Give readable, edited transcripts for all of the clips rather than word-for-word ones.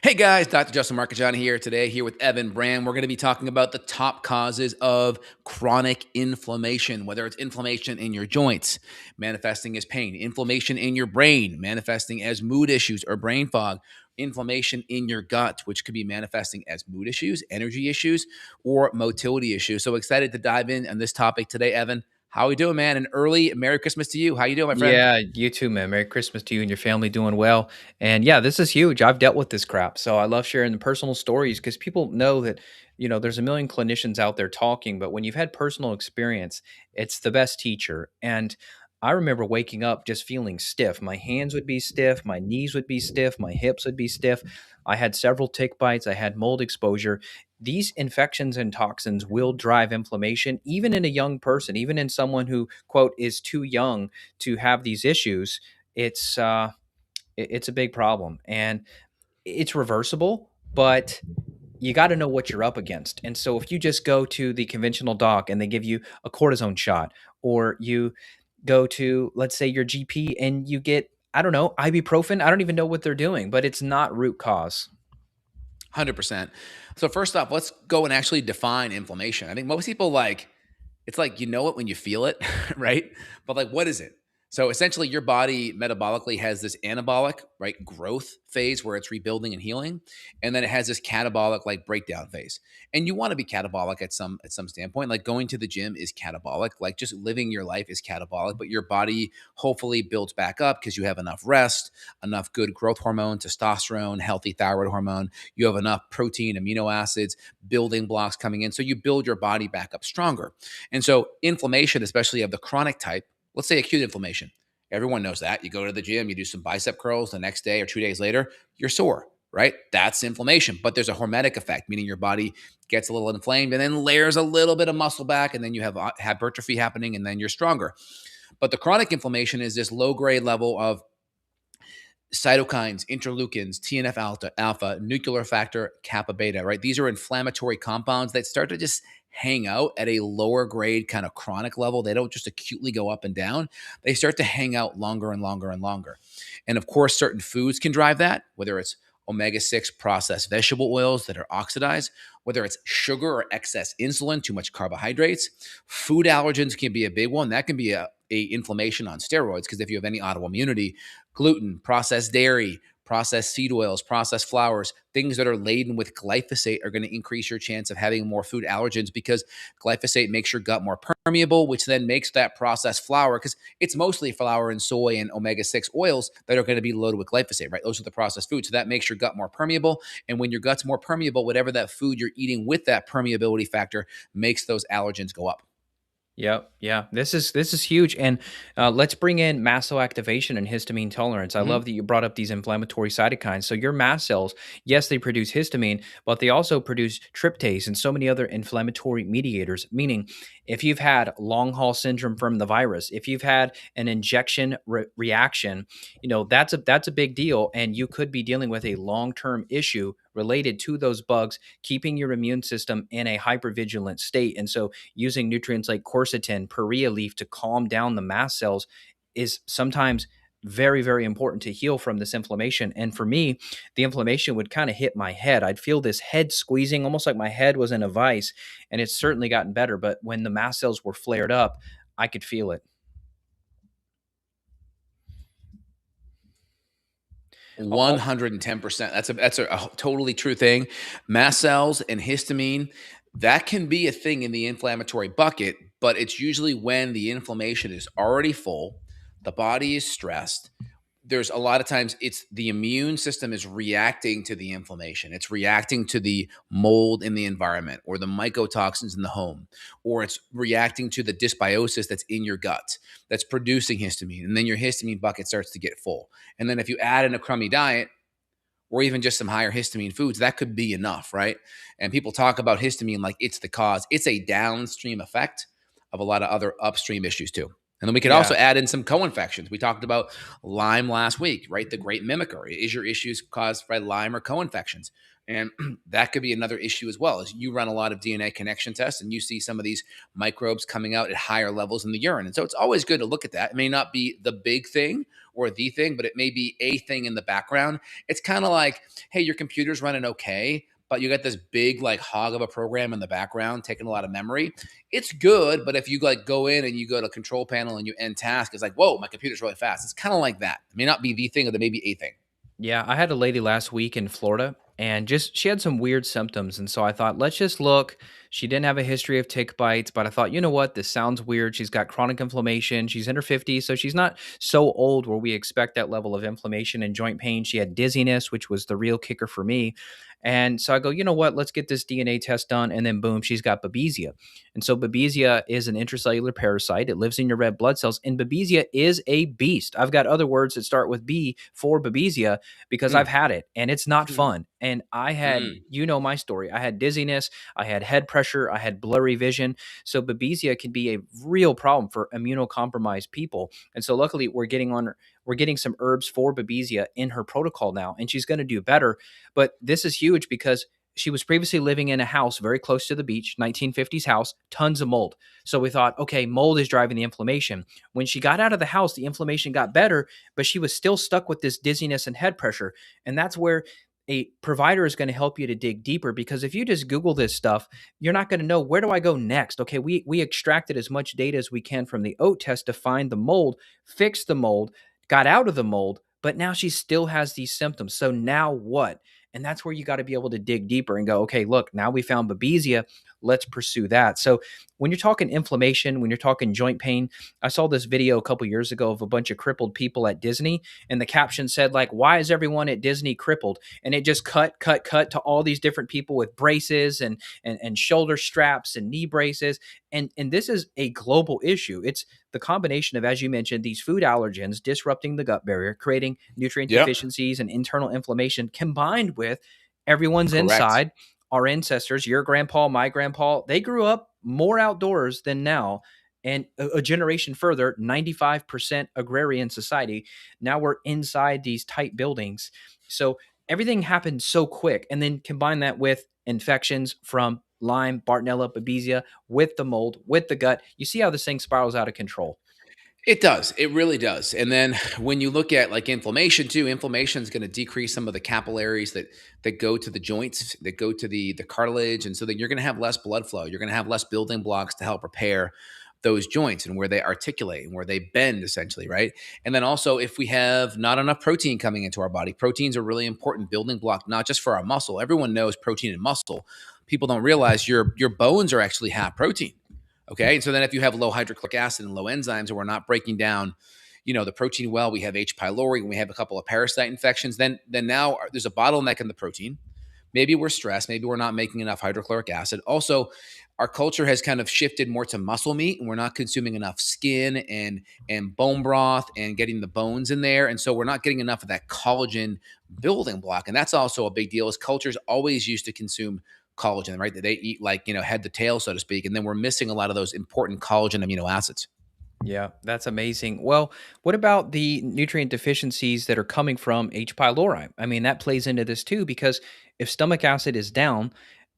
Hey guys, Dr. Justin Marchegiani here today, here with Evan Brand. We're going to be talking about the top causes of chronic inflammation, whether it's inflammation in your joints, manifesting as pain, inflammation in your brain, manifesting as mood issues or brain fog, inflammation in your gut, which could be manifesting as mood issues, energy issues, or motility issues. So excited to dive in on this topic today, Evan. How are we doing, man? An early Merry Christmas to you. How you doing, my friend? Yeah, you too, man. Merry Christmas to you and your family doing well. And yeah, this is huge. I've dealt with this crap. So I love sharing the personal stories because people know that, there's a million clinicians out there talking, but when you've had personal experience, it's the best teacher. And I remember waking up just feeling stiff. My hands would be stiff, my knees would be stiff, my hips would be stiff. I had several tick bites, I had mold exposure. These infections and toxins will drive inflammation, even in a young person, even in someone who, quote, is too young to have these issues. It's a big problem, and it's reversible, but you got to know what you're up against. And so if you just go to the conventional doc and they give you a cortisone shot, or you go to, let's say, your GP and you get, I don't know, ibuprofen, I don't even know what they're doing, but it's not root cause. 100%. So first off, let's go and actually define inflammation. I think most people it's like you know it when you feel it, right? But like what is it? So essentially your body metabolically has this anabolic, right, growth phase where it's rebuilding and healing, and then it has this catabolic like breakdown phase. And you want to be catabolic at some standpoint. Like going to the gym is catabolic, like just living your life is catabolic, but your body hopefully builds back up because you have enough rest, enough good growth hormone, testosterone, healthy thyroid hormone, you have enough protein, amino acids, building blocks coming in. So you build your body back up stronger. And so inflammation, especially of the chronic type, let's say acute inflammation. Everyone knows that. You go to the gym, you do some bicep curls the next day or 2 days later, you're sore, right? That's inflammation. But there's a hormetic effect, meaning your body gets a little inflamed and then layers a little bit of muscle back, and then you have hypertrophy happening, and then you're stronger. But the chronic inflammation is this low grade level of cytokines, interleukins, TNF alpha, nuclear factor kappa beta, right? These are inflammatory compounds that start to just hang out at a lower grade kind of chronic level. They don't just acutely go up and down. They start to hang out longer and longer and longer. And of course, certain foods can drive that, whether it's omega-6 processed vegetable oils that are oxidized, whether it's sugar or excess insulin, too much carbohydrates. Food allergens can be a big one. That can be a inflammation on steroids, because if you have any autoimmunity, gluten, processed dairy, processed seed oils, processed flours, things that are laden with glyphosate are going to increase your chance of having more food allergens, because glyphosate makes your gut more permeable, which then makes that processed flour, because it's mostly flour and soy and omega-6 oils that are going to be loaded with glyphosate, right? Those are the processed foods. So that makes your gut more permeable. And when your gut's more permeable, whatever that food you're eating with that permeability factor makes those allergens go up. Yep. Yeah. This is huge. And let's bring in mast cell activation and histamine tolerance. I Mhm. love that you brought up these inflammatory cytokines. So your mast cells, yes, they produce histamine, but they also produce tryptase and so many other inflammatory mediators. Meaning, if you've had long haul syndrome from the virus, if you've had an injection reaction, that's a big deal, and you could be dealing with a long term issue related to those bugs, keeping your immune system in a hypervigilant state. And so using nutrients like quercetin, perea leaf to calm down the mast cells is sometimes very, very important to heal from this inflammation. And for me, the inflammation would kind of hit my head. I'd feel this head squeezing, almost like my head was in a vice. And it's certainly gotten better. But when the mast cells were flared up, I could feel it. 110%. That's a totally true thing. Mast cells and histamine, that can be a thing in the inflammatory bucket, but it's usually when the inflammation is already full, the body is stressed. There's a lot of times it's the immune system is reacting to the inflammation. It's reacting to the mold in the environment or the mycotoxins in the home, or it's reacting to the dysbiosis that's in your gut that's producing histamine. And then your histamine bucket starts to get full. And then if you add in a crummy diet, or even just some higher histamine foods, that could be enough, right? And people talk about histamine like it's the cause. It's a downstream effect of a lot of other upstream issues too. And then we could also Yeah. add in some co-infections. We talked about Lyme last week, right? The great mimicker. Is your issues caused by Lyme or co-infections? And that could be another issue as well. As you run a lot of DNA connection tests and you see some of these microbes coming out at higher levels in the urine. And so it's always good to look at that. It may not be the big thing or the thing, but it may be a thing in the background. It's kind of like, hey, your computer's running okay, but you got this big like hog of a program in the background taking a lot of memory. It's good, but if you like go in and you go to control panel and you end task, it's like, whoa, my computer's really fast. It's kind of like that. It may not be the thing, or there may be a thing. Yeah, I had a lady last week in Florida and just she had some weird symptoms. And so I thought, let's just look. She didn't have a history of tick bites, but I thought, you know what? This sounds weird. She's got chronic inflammation. She's in her 50s, so she's not so old where we expect that level of inflammation and joint pain. She had dizziness, which was the real kicker for me. And so I go, you know what? Let's get this DNA test done. And then boom, she's got Babesia. And so Babesia is an intracellular parasite. It lives in your red blood cells. And Babesia is a beast. I've got other words that start with B for Babesia because I've Mm. had it and it's not fun. And I had, Mm. you know, my story. I had dizziness, I had head pressure, I had blurry vision. So Babesia can be a real problem for immunocompromised people. And so luckily we're getting some herbs for Babesia in her protocol now, and she's going to do better. But this is huge because she was previously living in a house very close to the beach, 1950s house, tons of mold. So we thought, okay, mold is driving the inflammation. When she got out of the house, the inflammation got better, but she was still stuck with this dizziness and head pressure. And that's where a provider is going to help you to dig deeper, because if you just Google this stuff, you're not going to know, where do I go next? Okay, we extracted as much data as we can from the oat test to find the mold, fix the mold, got out of the mold, but now she still has these symptoms. So now what? And that's where you got to be able to dig deeper and go, okay, look, now we found Babesia. Let's pursue that. So when you're talking inflammation, when you're talking joint pain, I saw this video a couple years ago of a bunch of crippled people at Disney. And the caption said, like, why is everyone at Disney crippled? And it just cut to all these different people with braces and shoulder straps and knee braces. And this is a global issue. It's the combination of, as you mentioned, these food allergens disrupting the gut barrier, creating nutrient Yep. deficiencies and internal inflammation, combined with everyone's Correct. inside. Our ancestors, your grandpa, my grandpa, they grew up more outdoors than now. And a generation further, 95% agrarian society. Now we're inside these tight buildings. So everything happened so quick. And then combine that with infections from Lyme, Bartonella, Babesia, with the mold, with the gut. You see how this thing spirals out of control. It does. It really does. And then when you look at like inflammation too, inflammation is going to decrease some of the capillaries that go to the joints, that go to the cartilage, and so then you're going to have less blood flow. You're going to have less building blocks to help repair those joints and where they articulate and where they bend essentially, right? And then also if we have not enough protein coming into our body, proteins are really important building block, not just for our muscle. Everyone knows protein and muscle. People don't realize your bones are actually half protein. Okay. And so then if you have low hydrochloric acid and low enzymes, and we're not breaking down, the protein well, we have H. pylori, and we have a couple of parasite infections, then now there's a bottleneck in the protein. Maybe we're stressed. Maybe we're not making enough hydrochloric acid. Also, our culture has kind of shifted more to muscle meat, and we're not consuming enough skin and bone broth and getting the bones in there. And so we're not getting enough of that collagen building block. And that's also a big deal, is cultures always used to consume collagen, right? That they eat like, head to tail, so to speak. And then we're missing a lot of those important collagen amino acids. Yeah, that's amazing. Well, what about the nutrient deficiencies that are coming from H. pylori? I mean, that plays into this too, because if stomach acid is down,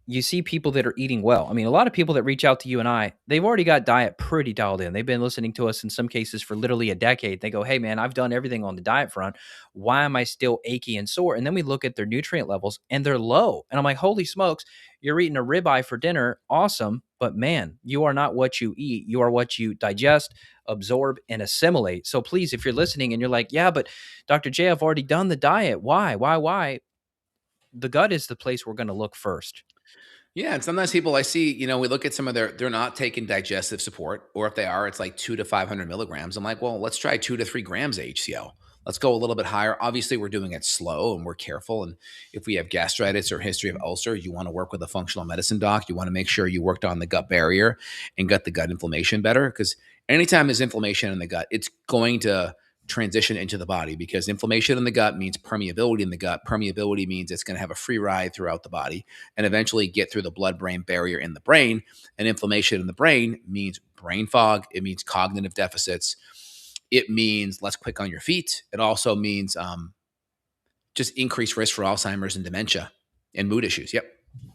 you see people that are eating well. I mean, a lot of people that reach out to you and I, they've already got diet pretty dialed in. They've been listening to us in some cases for literally a decade. They go, hey, man, I've done everything on the diet front. Why am I still achy and sore? And then we look at their nutrient levels and they're low. And I'm like, holy smokes, you're eating a ribeye for dinner. Awesome. But man, you are not what you eat. You are what you digest, absorb, and assimilate. So please, if you're listening and you're like, yeah, but Dr. J, I've already done the diet. Why? The gut is the place we're going to look first. Yeah, and sometimes people I see, we look at some of they're not taking digestive support, or if they are, it's like 2 to 500 milligrams. I'm like, well, let's try 2 to 3 grams of HCl. Let's go a little bit higher. Obviously, we're doing it slow and we're careful. And if we have gastritis or history of ulcer, you want to work with a functional medicine doc. You want to make sure you worked on the gut barrier and got the gut inflammation better, because anytime there's inflammation in the gut, it's going to transition into the body, because inflammation in the gut means permeability in the gut. Permeability means it's going to have a free ride throughout the body and eventually get through the blood-brain barrier in the brain. And inflammation in the brain means brain fog. It means cognitive deficits. It means less quick on your feet. It also means just increased risk for Alzheimer's and dementia and mood issues. Yep.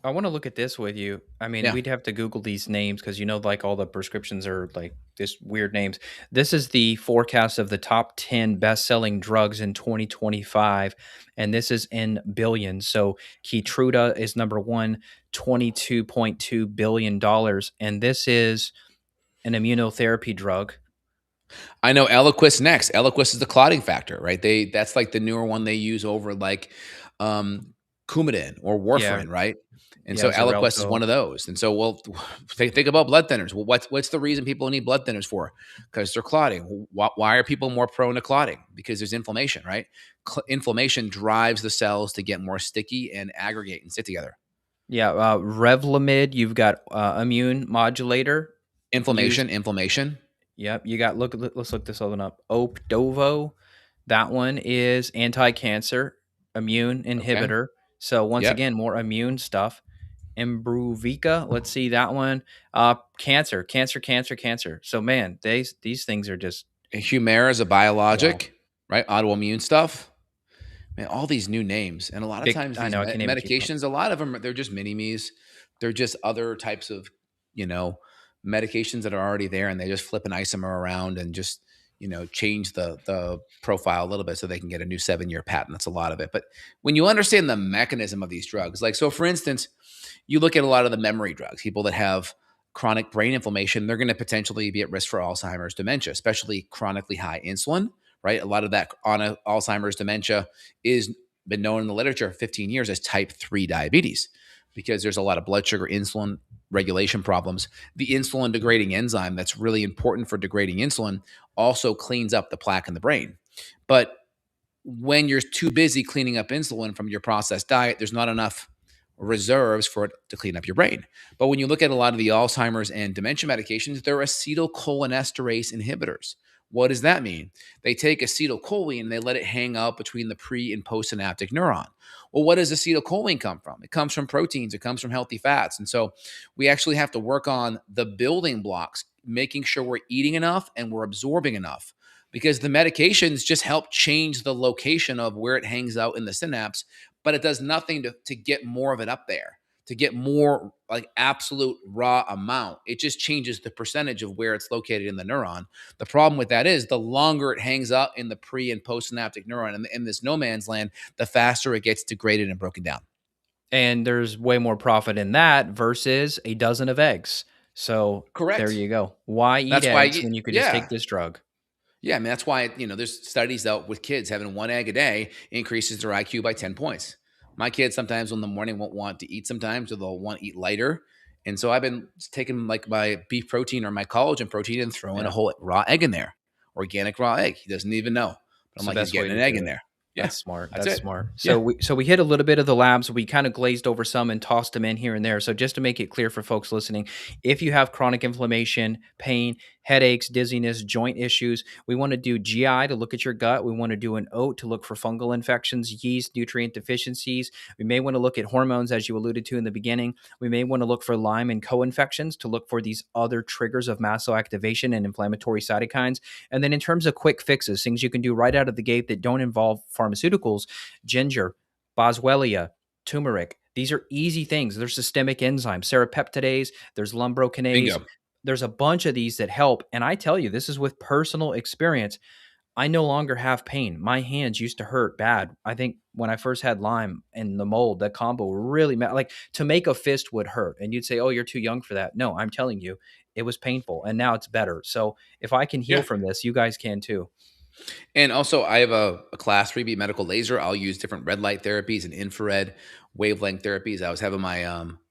I want to look at this with you. I mean, Yeah. we'd have to Google these names because like all the prescriptions are like this weird names. This is the forecast of the top 10 best-selling drugs in 2025, and this is in billions. So Keytruda is number one, $22.2 billion, and this is an immunotherapy drug. I know Eliquis next. Eliquis is the clotting factor, right? That's like the newer one they use over like um Coumadin or Yeah, warfarin, right? And yeah, so Eliquis is Xarelto. one of those. And so, well, think about blood thinners. Well, what's the reason people need blood thinners for? Because they're clotting. Why are people more prone to clotting? Because there's inflammation, right? Inflammation drives the cells to get more sticky and aggregate and sit together. Yeah, Revlimid. You've got immune modulator used. Inflammation. Yep, you got let's look this other one up. Opdovo, that one is anti-cancer, immune Okay. inhibitor. So once Yep. again, more immune stuff. Imbruvica, let's see that one. Cancer. So man, these things are just Humira is a wow. biologic, right? Autoimmune stuff. Man, all these new names, and a lot of Big. times I these know I can't even keep up. medications, a lot of them, they're just mini me's. They're just other types of, you know, medications that are already there, and they just flip an isomer around and just, change the profile a little bit so they can get a new 7-year patent. That's a lot of it. But when you understand the mechanism of these drugs, like so, for instance, you look at a lot of the memory drugs, people that have chronic brain inflammation, they're going to potentially be at risk for Alzheimer's, dementia, especially chronically high insulin, right? A lot of that on Alzheimer's dementia is been known in the literature for 15 years as type 3 diabetes, because there's a lot of blood sugar insulin regulation problems. The insulin degrading enzyme that's really important for degrading insulin also cleans up the plaque in the brain. But when you're too busy cleaning up insulin from your processed diet, there's not enough reserves for it to clean up your brain. But when you look at a lot of the Alzheimer's and dementia medications, they're acetylcholinesterase inhibitors. What does that mean? They take acetylcholine and they let it hang out between the pre and postsynaptic neuron. Well, what does acetylcholine come from? It comes from proteins, it comes from healthy fats. And so we actually have to work on the building blocks, making sure we're eating enough and we're absorbing enough, because the medications just help change the location of where it hangs out in the synapse, but it does nothing to get more of it up there, to get more like absolute raw amount. It just changes the percentage of where it's located in the neuron. The problem with that is the longer it hangs out in the pre and postsynaptic neuron in this no man's land, the faster it gets degraded and broken down. And there's way more profit in that versus a dozen of eggs. So there Correct. you go. Why eat That's why, eggs when you could just take yeah. this drug? Yeah, I mean, that's why, there's studies out with kids having one egg a day increases their IQ by 10 points. My kids sometimes in the morning won't want to eat sometimes, or they'll want to eat lighter. And so I've been taking like my beef protein or my collagen protein and throwing a Yeah. whole raw egg in there, organic raw egg. He doesn't even know. But I'm It's the like, he's best way getting to an egg do in it. there. Yeah, That's smart. that's That's it. smart. Yeah. So we hit a little bit of the labs. We kind of glazed over some and tossed them in here and there. So just to make it clear for folks listening, if you have chronic inflammation, pain, headaches, dizziness, joint issues, we want to do GI to look at your gut. We want to do an OAT to look for fungal infections, yeast, nutrient deficiencies. We may want to look at hormones, as you alluded to in the beginning. We may want to look for Lyme and co-infections to look for these other triggers of mast cell activation and inflammatory cytokines. And then in terms of quick fixes, things you can do right out of the gate that don't involve pharmaceuticals, ginger, boswellia, turmeric. These are easy things. There's systemic enzymes, serrapeptidase, there's lumbrokinase. Bingo. There's a bunch of these that help. And I tell you, this is with personal experience. I no longer have pain. My hands used to hurt bad. I think when I first had Lyme and the mold, that combo really like to make a fist would hurt. And you'd say, "Oh, you're too young for that." No, I'm telling you, it was painful, and now it's better. So if I can heal Yeah. from this, you guys can too. And also, I have a class 3B medical laser. I'll use different red light therapies and infrared wavelength therapies. I was having my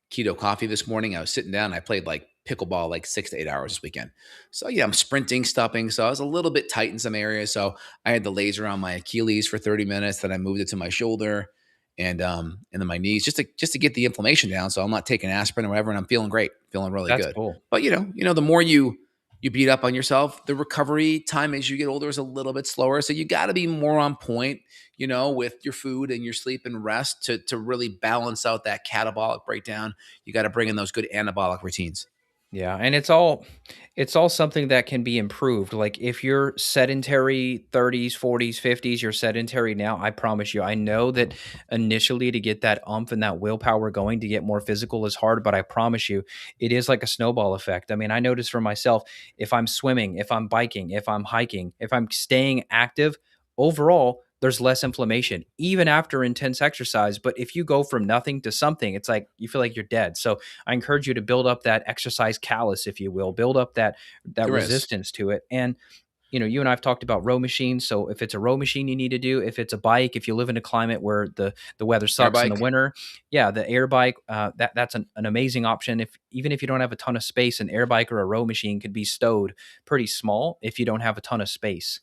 keto coffee this morning. I was sitting down. I played like pickleball like 6 to 8 hours this weekend. So yeah, I'm sprinting, stopping. So I was a little bit tight in some areas. So I had the laser on my Achilles for 30 minutes. Then I moved it to my shoulder and then my knees, just to get the inflammation down. So I'm not taking aspirin or whatever, and I'm feeling great, feeling really That's good. cool. But the more you you beat up on yourself. The recovery time as you get older is a little bit slower. So you got to be more on point, with your food and your sleep and rest to really balance out that catabolic breakdown. You got to bring in those good anabolic routines. Yeah, and it's all something that can be improved. Like if you're sedentary 30s, 40s, 50s, you're sedentary now, I promise you. I know that initially to get that umph and that willpower going to get more physical is hard, but I promise you it is like a snowball effect. I mean, I notice for myself, if I'm swimming, if I'm biking, if I'm hiking, if I'm staying active, overall there's less inflammation even after intense exercise. But if you go from nothing to something, it's like you feel like you're dead. So I encourage you to build up that exercise callus, if you will, build up that There is. resistance to it. And you and I've talked about row machines. So if it's a row machine you need to do, if it's a bike, if you live in a climate where the weather Air sucks in the bike. winter, yeah, the air bike, that's an amazing option. If even if you don't have a ton of space, an air bike or a row machine could be stowed pretty small if you don't have a ton of space.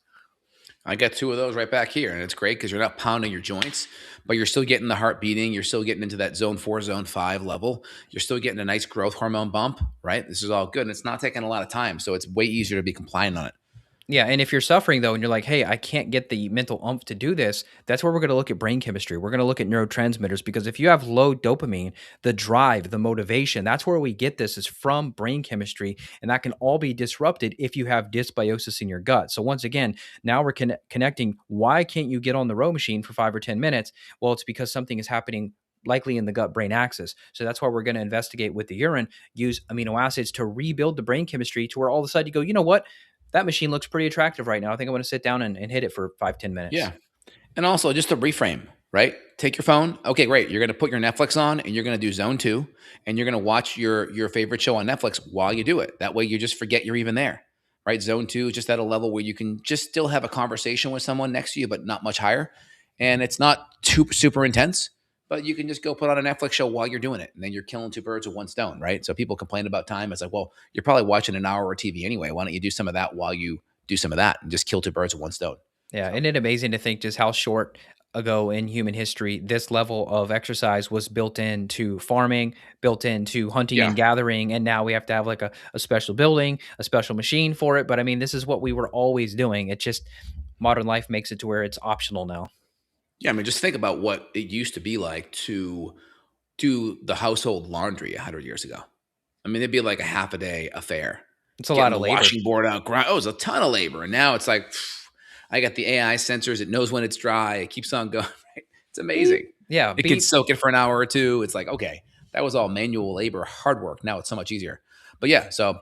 I got two of those right back here, and it's great because you're not pounding your joints, but you're still getting the heart beating. You're still getting into that zone 4, zone 5 level. You're still getting a nice growth hormone bump, right? This is all good, and it's not taking a lot of time, so it's way easier to be compliant on it. Yeah, and if you're suffering though, and you're like, "Hey, I can't get the mental umph to do this," that's where we're going to look at brain chemistry. We're going to look at neurotransmitters because if you have low dopamine, the drive, the motivation, that's where we get this is from brain chemistry, and that can all be disrupted if you have dysbiosis in your gut. So once again, now we're connecting. Why can't you get on the row machine for 5 or 10 minutes? Well, it's because something is happening. Likely in the gut brain axis. So that's why we're going to investigate with the urine, use amino acids to rebuild the brain chemistry to where all of a sudden you go, you know what? That machine looks pretty attractive right now. I think I'm going to sit down and hit it for 5, 10 minutes. Yeah. And also just to reframe, right? Take your phone. Okay, great. You're going to put your Netflix on and you're going to do zone 2 and you're going to watch your favorite show on Netflix while you do it. That way you just forget you're even there. Right? Zone 2 is just at a level where you can just still have a conversation with someone next to you but not much higher. And it's not too super intense, but you can just go put on a Netflix show while you're doing it. And then you're killing two birds with one stone, right? So people complain about time. It's like, well, you're probably watching an hour of TV anyway. Why don't you do some of that while you do some of that and just kill two birds with one stone? Yeah. So Isn't it amazing to think just how short ago in human history this level of exercise was built into farming, built into hunting yeah. and gathering. And now we have to have like a special building, a special machine for it. But I mean, this is what we were always doing. It just modern life makes it to where it's optional now. Yeah, I mean, just think about what it used to be like to do the household laundry 100 years ago. I mean, it'd be like a half a day affair. It's a lot Getting of the labor. washing board out, oh, it was a ton of labor. And now it's like, I got the AI sensors. It knows when it's dry. It keeps on going. Right? It's Beep. amazing. Yeah. It can Beep. soak it for an hour or two. It's like, okay, that was all manual labor, hard work. Now it's so much easier. But yeah, so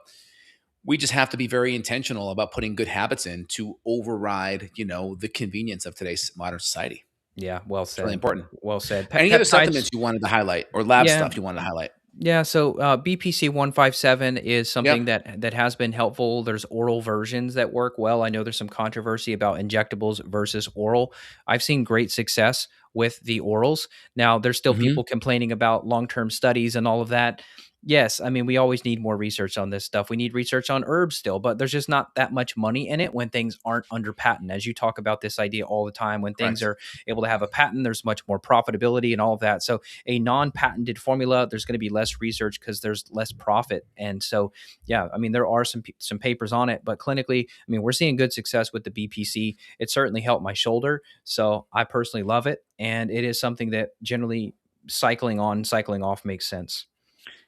we just have to be very intentional about putting good habits in to override, the convenience of today's modern society. Yeah. Well It's really said. important. Well said. Any other Peptides. supplements you wanted to highlight or lab Yeah. stuff you wanted to highlight? Yeah, so BPC 157 is something Yep. that has been helpful. There's oral versions that work well. I know there's some controversy about injectables versus oral. I've seen great success with the orals. Now, there's still Mhm. people complaining about long-term studies and all of that. Yes, I mean we always need more research on this stuff. We need research on herbs still, but there's just not that much money in it when things aren't under patent. As you talk about this idea all the time, when things Correct. are able to have a patent, there's much more profitability and all of that. So a non-patented formula, there's going to be less research because there's less profit. And so, yeah, I mean, there are some papers on it, but clinically, I mean, we're seeing good success with the BPC. It certainly helped my shoulder, so I personally love it, and it is something that generally cycling on, cycling off makes sense.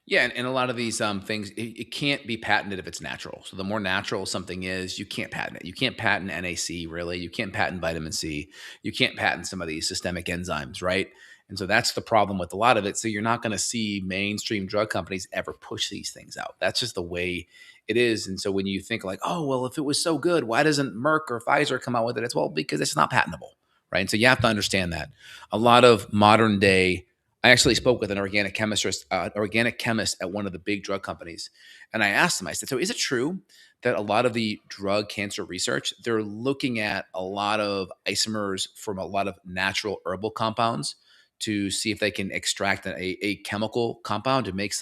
Yeah, and a lot of these things, it can't be patented if it's natural. So the more natural something is, you can't patent it. You can't patent NAC, really. You can't patent vitamin C. You can't patent some of these systemic enzymes, right? And so that's the problem with a lot of it. So you're not going to see mainstream drug companies ever push these things out. That's just the way it is. And so when you think like, oh, well, if it was so good, why doesn't Merck or Pfizer come out with it? It's well, because it's not patentable, right? And so you have to understand that. A lot of modern day I actually spoke with an organic chemist at one of the big drug companies, and I asked him. I said, "So is it true that a lot of the drug cancer research they're looking at a lot of isomers from a lot of natural herbal compounds to see if they can extract a chemical compound to make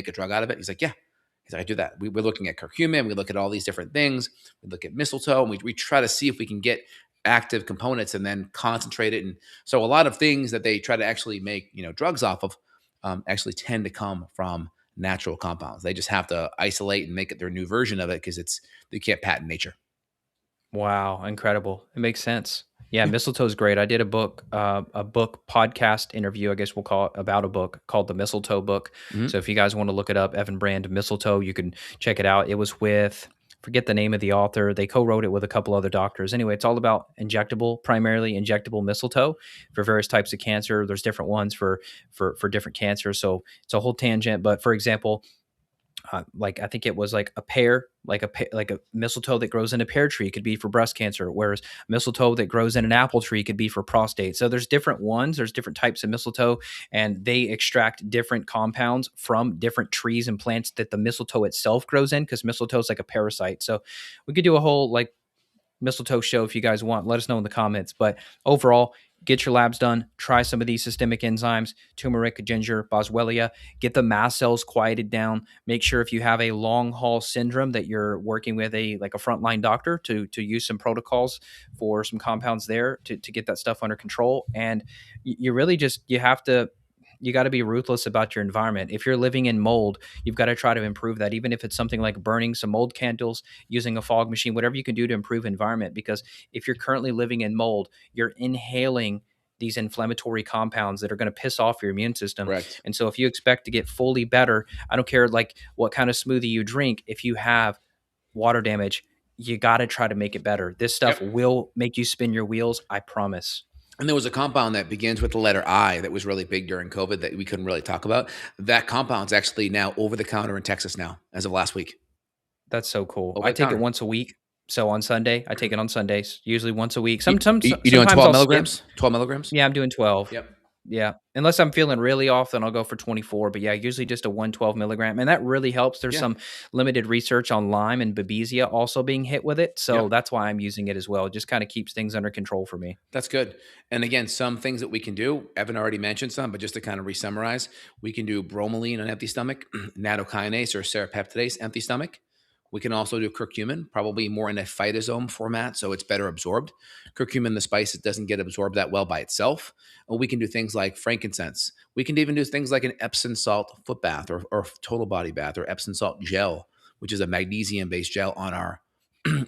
a drug out of it?" He's like, "Yeah." He's like, "I do that. We're looking at curcumin. We look at all these different things. We look at mistletoe, and we try to see if we can get active components and then concentrate it. And so a lot of things that they try to actually make, drugs off of actually tend to come from natural compounds. They just have to isolate and make it their new version of it because they can't patent nature. Wow, incredible. It makes sense. Yeah, Yeah. mistletoe is great. I did a book podcast interview, I guess we'll call it, about a book called The Mistletoe Book. Mhm. So if you guys want to look it up, Evan Brand Mistletoe, you can check it out. It was with, forget the name of the author. They co-wrote it with a couple other doctors. Anyway, it's all about primarily injectable mistletoe for various types of cancer. There's different ones for different cancers. So it's a whole tangent. But for example, like I think it was like a pear, like a mistletoe that grows in a pear tree could be for breast cancer, whereas mistletoe that grows in an apple tree could be for prostate. So there's different ones, there's different types of mistletoe, and they extract different compounds from different trees and plants that the mistletoe itself grows in, because mistletoe is like a parasite. So we could do a whole like mistletoe show if you guys want. Let us know in the comments. But overall, get your labs done. Try some of these systemic enzymes, turmeric, ginger, boswellia. Get the mast cells quieted down. Make sure if you have a long haul syndrome that you're working with a frontline doctor to use some protocols for some compounds there to get that stuff under control. And you really just you got to be ruthless about your environment. If you're living in mold, you've got to try to improve that, even if it's something like burning some mold candles, using a fog machine, whatever you can do to improve environment. Because if you're currently living in mold, you're inhaling these inflammatory compounds that are going to piss off your immune system. Correct. And so if you expect to get fully better, I don't care like what kind of smoothie you drink, if you have water damage, you got to try to make it better. This stuff Yep. will make you spin your wheels, I promise. And there was a compound that begins with the letter I that was really big during COVID that we couldn't really talk about. That compound's actually now over the counter in Texas now, as of last week. That's so cool. Over I the take it counter. once a week. So on Sunday, I take it on Sundays, usually once a week. You, you doing Sometimes 12 I'll skip. milligrams? 12 milligrams? Yeah, I'm doing 12. Yep. Yeah. Unless I'm feeling really off, then I'll go for 24. But yeah, usually just a 112 milligram. And that really helps. There's Yeah. some limited research on Lyme and Babesia also being hit with it. So Yep. that's why I'm using it as well. It just kind of keeps things under control for me. That's good. And again, some things that we can do, Evan already mentioned some, but just to kind of re-summarize, we can do bromelain on empty stomach, nattokinase or serrapeptidase empty stomach. We can also do curcumin, probably more in a phytosome format, so it's better absorbed. Curcumin, the spice, it doesn't get absorbed that well by itself. Or we can do things like frankincense. We can even do things like an Epsom salt foot bath or total body bath or Epsom salt gel, which is a magnesium-based gel on our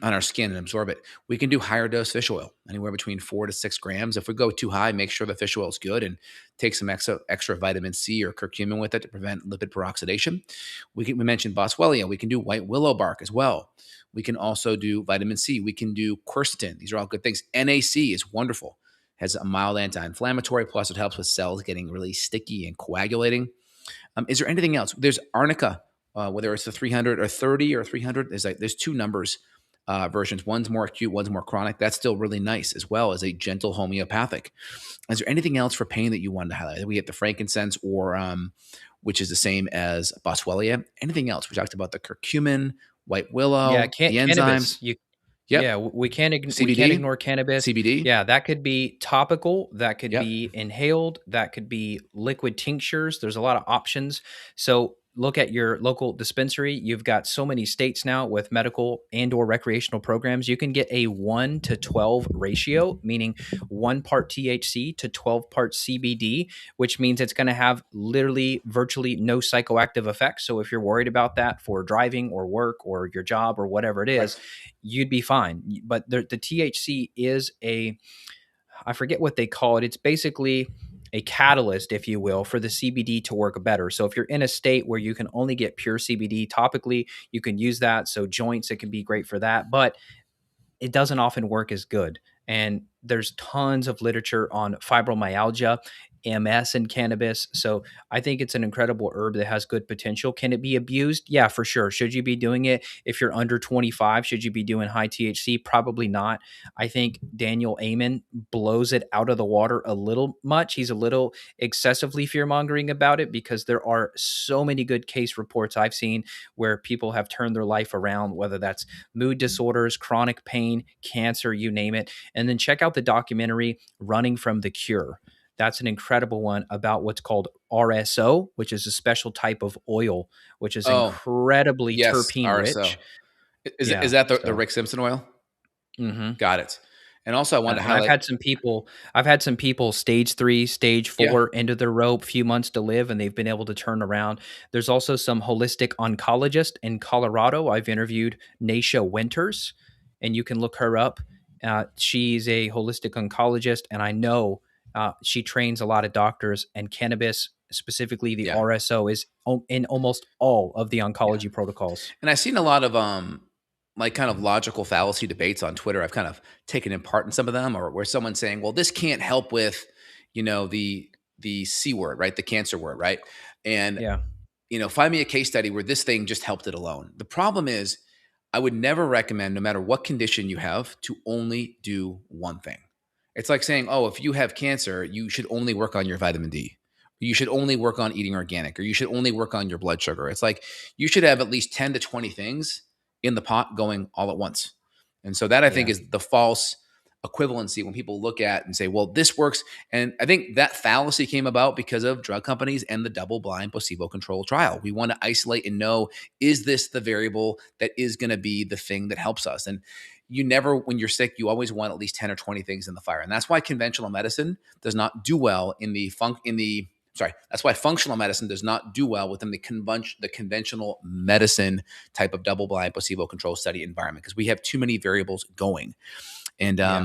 on our skin and absorb it. We can do higher dose fish oil, anywhere between 4 to 6 grams. If we go too high, make sure the fish oil is good and take some extra vitamin C or curcumin with it to prevent lipid peroxidation. We mentioned boswellia. We can do white willow bark as well. We can also do vitamin C. We can do quercetin. These are all good things. NAC is wonderful. Has a mild anti-inflammatory, plus it helps with cells getting really sticky and coagulating. Is there anything else? There's arnica, whether it's the 300 or 30 or 300. There's two numbers versions. One's more acute, one's more chronic. That's still really nice, as well as a gentle homeopathic. Is there anything else for pain that you wanted to highlight? We get the frankincense, or which is the same as boswellia. Anything else? We talked about the curcumin, white Yeah, willow, the enzymes. cannabis. Yeah, Yep. we can't CBD, ignore cannabis. CBD. Yeah, that could be topical, that could Yep. be inhaled, that could be liquid tinctures. There's a lot of options. So look at your local dispensary. You've got so many states now with medical and or recreational programs. You can get a 1 to 12 ratio, meaning 1 part THC to 12 parts CBD, which means it's going to have literally virtually no psychoactive effects. So if you're worried about that for driving or work or your job or whatever it is, Correct. you'd be fine. But the THC is I forget what they call it. It's basically a catalyst, if you will, for the CBD to work better. So if you're in a state where you can only get pure CBD topically, you can use that. So joints, it can be great for that. But it doesn't often work as good. And there's tons of literature on fibromyalgia, MS, and cannabis. So I think it's an incredible herb that has good potential. Can it be abused? Yeah, for sure. Should you be doing it if you're under 25? Should you be doing high THC? Probably not. I think Daniel Amen blows it out of the water a little much. He's a little excessively fear mongering about it, because there are so many good case reports I've seen where people have turned their life around, whether that's mood disorders, chronic pain, cancer, you name it. And then check out the documentary Running from the Cure. That's an incredible one about what's called RSO, which is a special type of oil, which is Oh, incredibly yes, terpene RSO. rich. Is Yeah. that the So, Rick Simpson oil? mhm. Got it. And also I wanted to And highlight. I've had some people stage 3, stage Yeah, 4, end of their rope, few months to live, and they've been able to turn around. There's also some holistic oncologist in Colorado. I've interviewed Nasha Winters, and you can look her up. She's a holistic oncologist, and I know she trains a lot of doctors, and cannabis, specifically the yeah, RSO, is in almost all of the yeah. oncology protocols. And I've seen a lot of like kind of logical fallacy debates on Twitter. I've kind of taken in part in some of them, or where someone's saying, "Well, this can't help with, the C word, right? The cancer word, right?" And Yeah, find me a case study where this thing just helped it alone. The problem is, I would never recommend, no matter what condition you have, to only do one thing. It's like saying, oh, if you have cancer, you should only work on your vitamin D. You should only work on eating organic, or you should only work on your blood sugar. It's like you should have at least 10 to 20 things in the pot going all at once. And so that I think yeah, is the false equivalency when people look at and say, well, this works. And I think that fallacy came about because of drug companies and the double blind placebo controlled trial. We want to isolate and know, is this the variable that is going to be the thing that helps us? And you never, when you're sick, you always want at least 10 or 20 things in the fire. And that's why conventional medicine does not do well that's why functional medicine does not do well within the conventional medicine type of double blind placebo controlled study environment, because we have too many variables going. And yeah,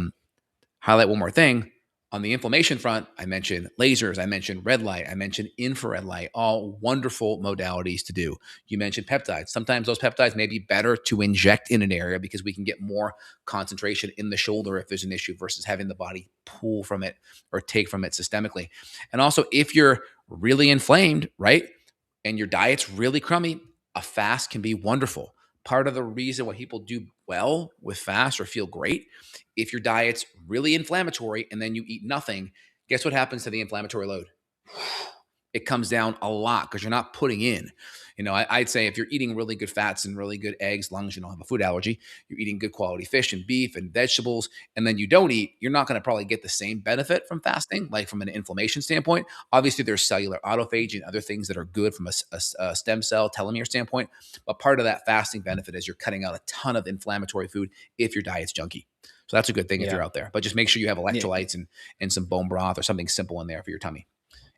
highlight one more thing. On the inflammation front, I mentioned lasers, I mentioned red light, I mentioned infrared light, all wonderful modalities to do. You mentioned peptides. Sometimes those peptides may be better to inject in an area because we can get more concentration in the shoulder if there's an issue versus having the body pull from it or take from it systemically. And also, if you're really inflamed, right, and your diet's really crummy, a fast can be wonderful. Part of the reason why people do well with fast or feel great, if your diet's really inflammatory and then you eat nothing, guess what happens to the inflammatory load? It comes down a lot because you're not putting in. I'd say if you're eating really good fats and really good eggs, as long as you don't have a food allergy, you're eating good quality fish and beef and vegetables, and then you don't eat, you're not going to probably get the same benefit from fasting, like from an inflammation standpoint. Obviously, there's cellular autophagy and other things that are good from a stem cell telomere standpoint. But part of that fasting benefit is you're cutting out a ton of inflammatory food if your diet's junky. So that's a good thing if yeah. you're out there. But just make sure you have Yeah. electrolytes and some bone broth or something simple in there for your tummy.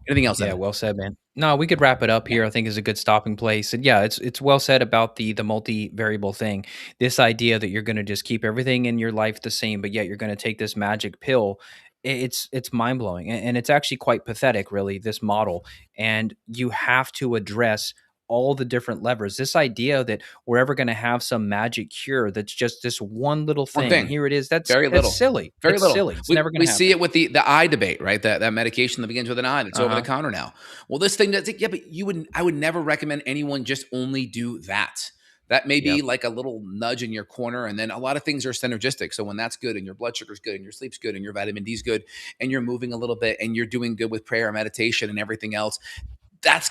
Anything else, Yeah, Evan? well said, man. No, we could wrap it up Yeah. here. I think is a good stopping place. And yeah, it's well said about the multivariable thing. This idea that you're going to just keep everything in your life the same, but yet you're going to take this magic pill. It's mind blowing, and it's actually quite pathetic, really. This model, and you have to address all the different levers. This idea that we're ever going to have some magic cure that's just this one little One thing, and thing. here it is. Very That's little. silly. Very It's little. silly. It's We never going we to see happen. it with the eye debate, right? That medication that begins with an I that's Uh over the huh. counter now. Well, this thing that's, yeah, but I would never recommend anyone just only do that. That may be Yep. like a little nudge in your corner, and then a lot of things are synergistic. So when that's good, and your blood sugar's good, and your sleep's good, and your vitamin D's good, and you're moving a little bit, and you're doing good with prayer, meditation, and everything else, that's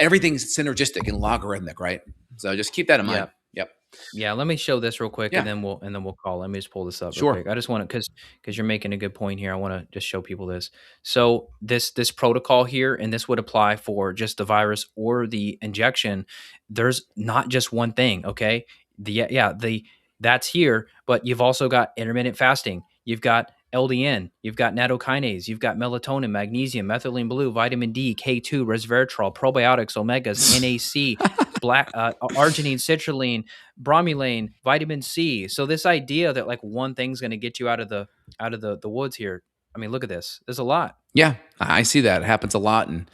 everything's synergistic and logarithmic, right? So just keep that in mind. Yep. Yep. Yeah, let me show this real quick, and Yeah. then we'll call. Let me just pull this up real Sure. quick. I just want to because you're making a good point here. I want to just show people this. So this protocol here, and this would apply for just the virus or the injection. There's not just one thing. Okay, the that's here, but you've also got intermittent fasting. You've got LDN, you've got nattokinase, you've got melatonin, magnesium, methylene blue, vitamin D, K2, resveratrol, probiotics, omegas, NAC, black arginine, citrulline, bromelain, vitamin C. So this idea that like one thing's going to get you out of the woods here. I mean, look at this. There's a lot. Yeah, I see that. It happens a lot, and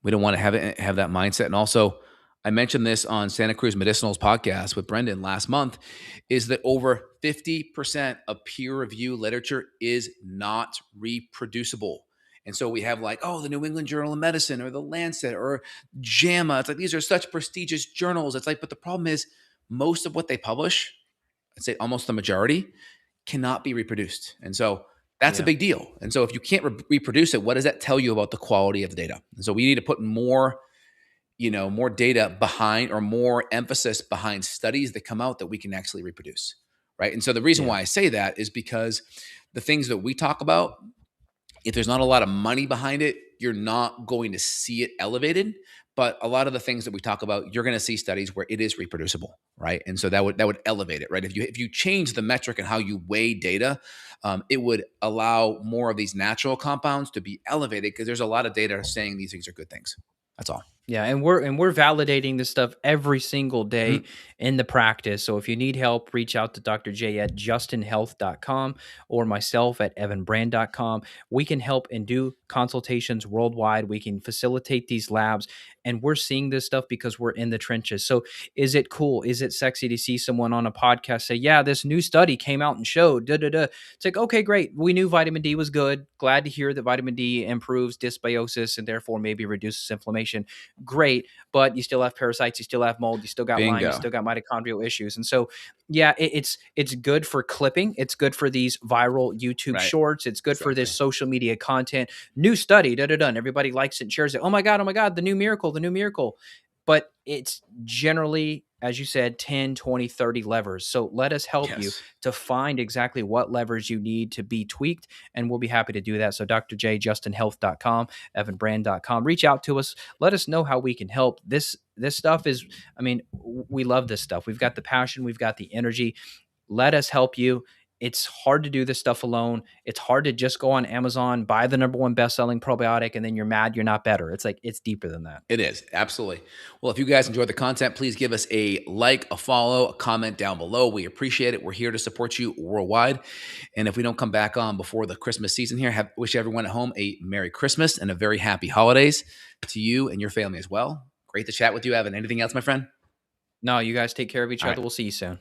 we don't want to have that mindset. And also, I mentioned this on Santa Cruz Medicinals podcast with Brendan last month, is that over 50% of peer review literature is not reproducible. And so we have like, oh, the New England Journal of Medicine or the Lancet or JAMA. It's like these are such prestigious journals. It's like, but the problem is most of what they publish, I'd say almost the majority, cannot be reproduced. And so that's a Yeah. big deal. And so if you can't reproduce it, what does that tell you about the quality of the data? And so we need to put more data behind, or more emphasis behind studies that come out that we can actually reproduce. Right. And so the reason Yeah. why I say that is because the things that we talk about, if there's not a lot of money behind it, you're not going to see it elevated. But a lot of the things that we talk about, you're going to see studies where it is reproducible, right? And so that would elevate it, right? If you change the metric and how you weigh data, it would allow more of these natural compounds to be elevated because there's a lot of data saying these things are good things. That's all. Yeah, and we're validating this stuff every single day Mhm. in the practice. So if you need help, reach out to Dr. J at justinhealth.com or myself at evanbrand.com. We can help and do consultations worldwide. We can facilitate these labs, and we're seeing this stuff because we're in the trenches. So is it cool? Is it sexy to see someone on a podcast say, "Yeah, this new study came out and showed da da da." It's like, okay, great. We knew vitamin D was good. Glad to hear that vitamin D improves dysbiosis and therefore maybe reduces inflammation. Great, but you still have parasites, you still have mold, you still got Lyme, you Bingo. still got mitochondrial issues. And so, yeah, it's good for clipping. It's good for these viral YouTube Right. shorts. It's good for this Exactly. social media content. New study, da da da. And everybody likes it and shares it. Oh my God, the new miracle, the new miracle. But it's generally, as you said, 10, 20, 30 levers. So let us help you Yes. to find exactly what levers you need to be tweaked. And we'll be happy to do that. So Dr. J, justinhealth.com, evanbrand.com. Reach out to us. Let us know how we can help. This stuff is, I mean, we love this stuff. We've got the passion, we've got the energy. Let us help you. It's hard to do this stuff alone. It's hard to just go on Amazon, buy the number one best-selling probiotic, and then you're mad you're not better. It's like it's deeper than that. It is. Absolutely. Well, if you guys enjoyed the content, please give us a like, a follow, a comment down below. We appreciate it. We're here to support you worldwide. And if we don't come back on before the Christmas season here, wish everyone at home a Merry Christmas and a very happy holidays to you and your family as well. Great to chat with you, Evan. Anything else, my friend? No, you guys take care of each All right. other. We'll see you soon.